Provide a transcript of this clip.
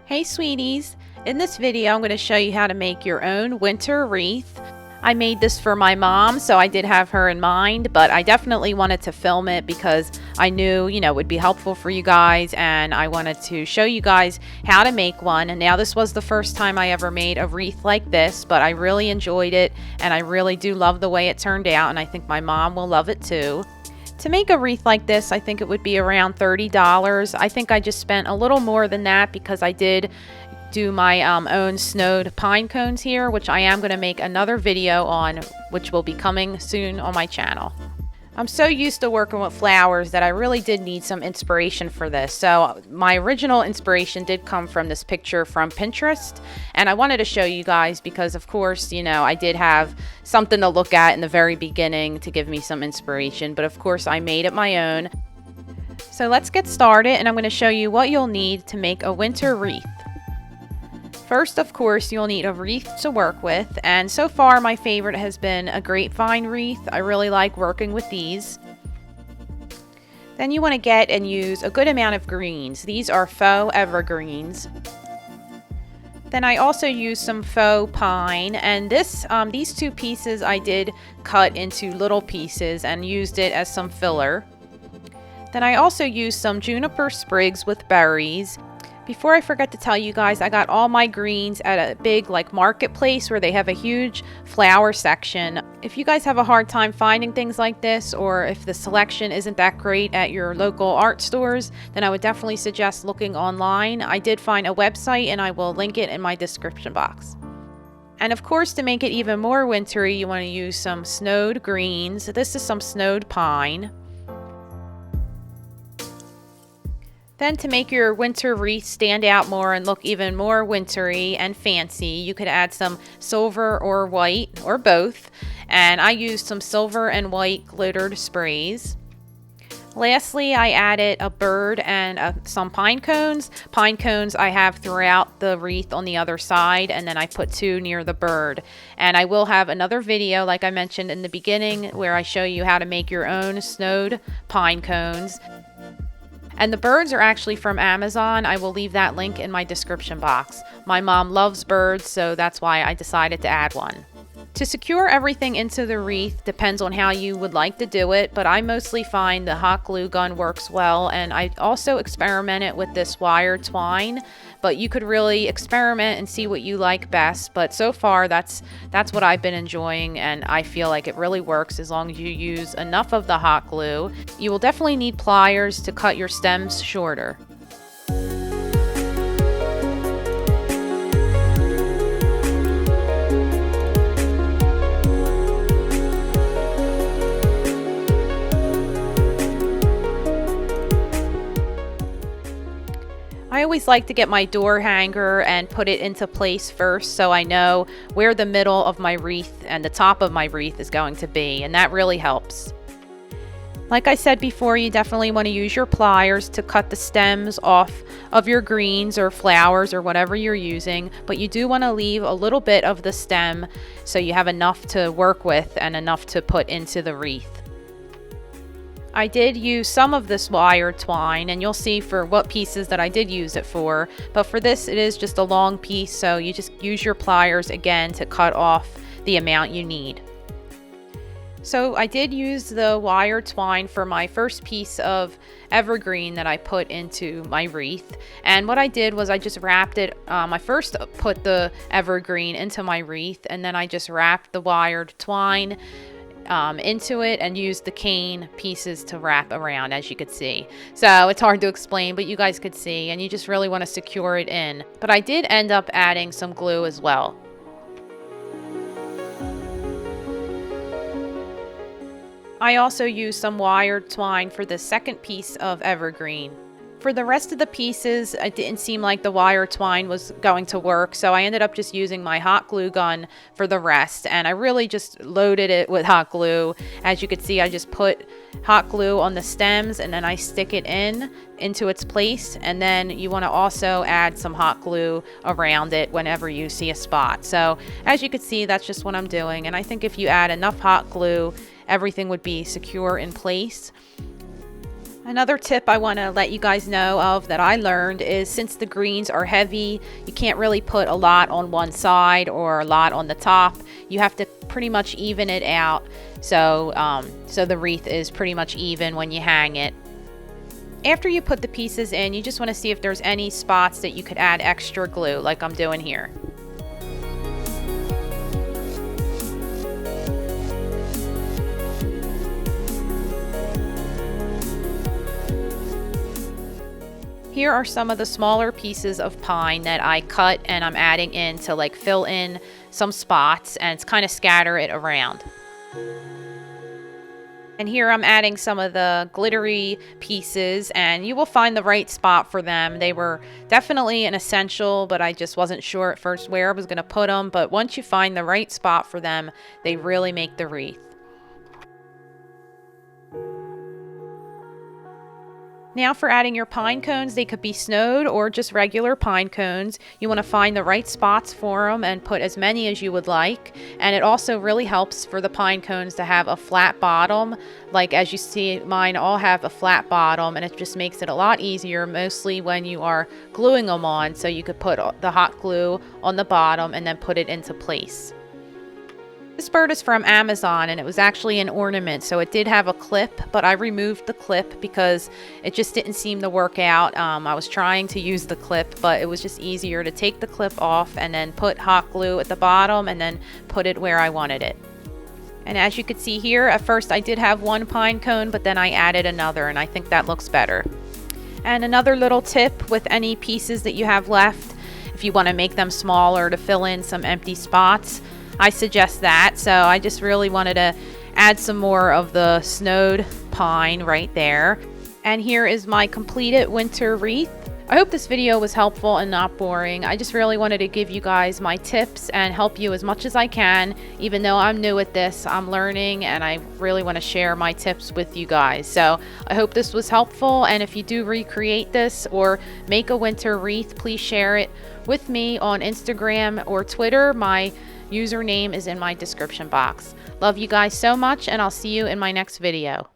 Hey sweeties, in this video I'm going to show you how to make your own winter wreath. I made this for my mom, so I did have her in mind, but I definitely wanted to film it because I knew, it would be helpful for you guys, and I wanted to show you guys how to make one. And now this was the first time I ever made a wreath like this, but I really enjoyed it, and I really do love the way it turned out, and I think my mom will love it too. To make a wreath like this, I think it would be around $30. I think I just spent a little more than that because I did do my own snowed pine cones here, which I am going to make another video on, which will be coming soon on my channel. I'm so used to working with flowers that I really did need some inspiration for this. So my original inspiration did come from this picture from Pinterest, and I wanted to show you guys because, of course, I did have something to look at in the very beginning to give me some inspiration, but of course I made it my own. So let's get started, and I'm going to show you what you'll need to make a winter wreath. First, of course, you'll need a wreath to work with, and so far my favorite has been a grapevine wreath. I really like working with these. Then you want to get and use a good amount of greens. These are Faux Evergreens. Then I also used some Faux Pine, and these two pieces I did cut into little pieces and used it as some filler. Then I also used some Juniper Sprigs with berries. Before I forget to tell you guys, I got all my greens at a big marketplace where they have a huge flower section. If you guys have a hard time finding things like this, or if the selection isn't that great at your local art stores, then I would definitely suggest looking online. I did find a website and I will link it in my description box. And of course, to make it even more wintry, you want to use some snowed greens. This is some snowed pine. Then to make your winter wreath stand out more and look even more wintry and fancy, you could add some silver or white, or both. And I used some silver and white glittered sprays. Lastly, I added a bird and some pine cones. Pine cones I have throughout the wreath on the other side, and then I put two near the bird. And I will have another video, like I mentioned in the beginning, where I show you how to make your own snowed pine cones. And the birds are actually from Amazon. I will leave that link in my description box. My mom loves birds, so that's why I decided to add one. To secure everything into the wreath depends on how you would like to do it, but I mostly find the hot glue gun works well, and I also experimented with this wire twine, but you could really experiment and see what you like best. But so far that's what I've been enjoying, and I feel like it really works as long as you use enough of the hot glue. You will definitely need pliers to cut your stems shorter. I always like to get my door hanger and put it into place first so I know where the middle of my wreath and the top of my wreath is going to be, and that really helps. Like I said before, you definitely want to use your pliers to cut the stems off of your greens or flowers or whatever you're using, but you do want to leave a little bit of the stem so you have enough to work with and enough to put into the wreath. I did use some of this wire twine, and you'll see for what pieces that I did use it for, but for this it is just a long piece, so you just use your pliers again to cut off the amount you need. So I did use the wire twine for my first piece of evergreen that I put into my wreath, and what I did was I just wrapped it. I first put the evergreen into my wreath, and then I just wrapped the wired twine into it and use the cane pieces to wrap around, as you could see. So it's hard to explain, but you guys could see, and you just really want to secure it in. But I did end up adding some glue as well. I also used some wired twine for the second piece of evergreen. For the rest of the pieces, it didn't seem like the wire twine was going to work, so I ended up just using my hot glue gun for the rest, and I really just loaded it with hot glue. As you can see, I just put hot glue on the stems, and then I stick it into its place, and then you want to also add some hot glue around it whenever you see a spot. So as you can see, that's just what I'm doing, and I think if you add enough hot glue, everything would be secure in place. Another tip I want to let you guys know of that I learned is, since the greens are heavy, you can't really put a lot on one side or a lot on the top. You have to pretty much even it out, so the wreath is pretty much even when you hang it. After you put the pieces in, you just want to see if there's any spots that you could add extra glue, like I'm doing here. Here are some of the smaller pieces of pine that I cut and I'm adding in to like fill in some spots and kind of scatter it around. And here I'm adding some of the glittery pieces, and you will find the right spot for them. They were definitely an essential, but I just wasn't sure at first where I was going to put them. But once you find the right spot for them, they really make the wreath. Now for adding your pine cones, they could be snowed or just regular pine cones. You want to find the right spots for them and put as many as you would like. And it also really helps for the pine cones to have a flat bottom. Like as you see, mine all have a flat bottom, and it just makes it a lot easier, mostly when you are gluing them on. So you could put the hot glue on the bottom and then put it into place. This bird is from Amazon, and it was actually an ornament, so it did have a clip, but I removed the clip because it just didn't seem to work out. I was trying to use the clip, but it was just easier to take the clip off and then put hot glue at the bottom and then put it where I wanted it. And as you can see here, at first I did have one pine cone, but then I added another, and I think that looks better. And another little tip with any pieces that you have left, if you want to make them smaller to fill in some empty spots, I suggest that. So I just really wanted to add some more of the snowed pine right there. And here is my completed winter wreath. I hope this video was helpful and not boring. I just really wanted to give you guys my tips and help you as much as I can. Even though I'm new at this, I'm learning, and I really want to share my tips with you guys. So I hope this was helpful, and if you do recreate this or make a winter wreath, please share it with me on Instagram or Twitter. My username is in my description box. Love you guys so much, and I'll see you in my next video.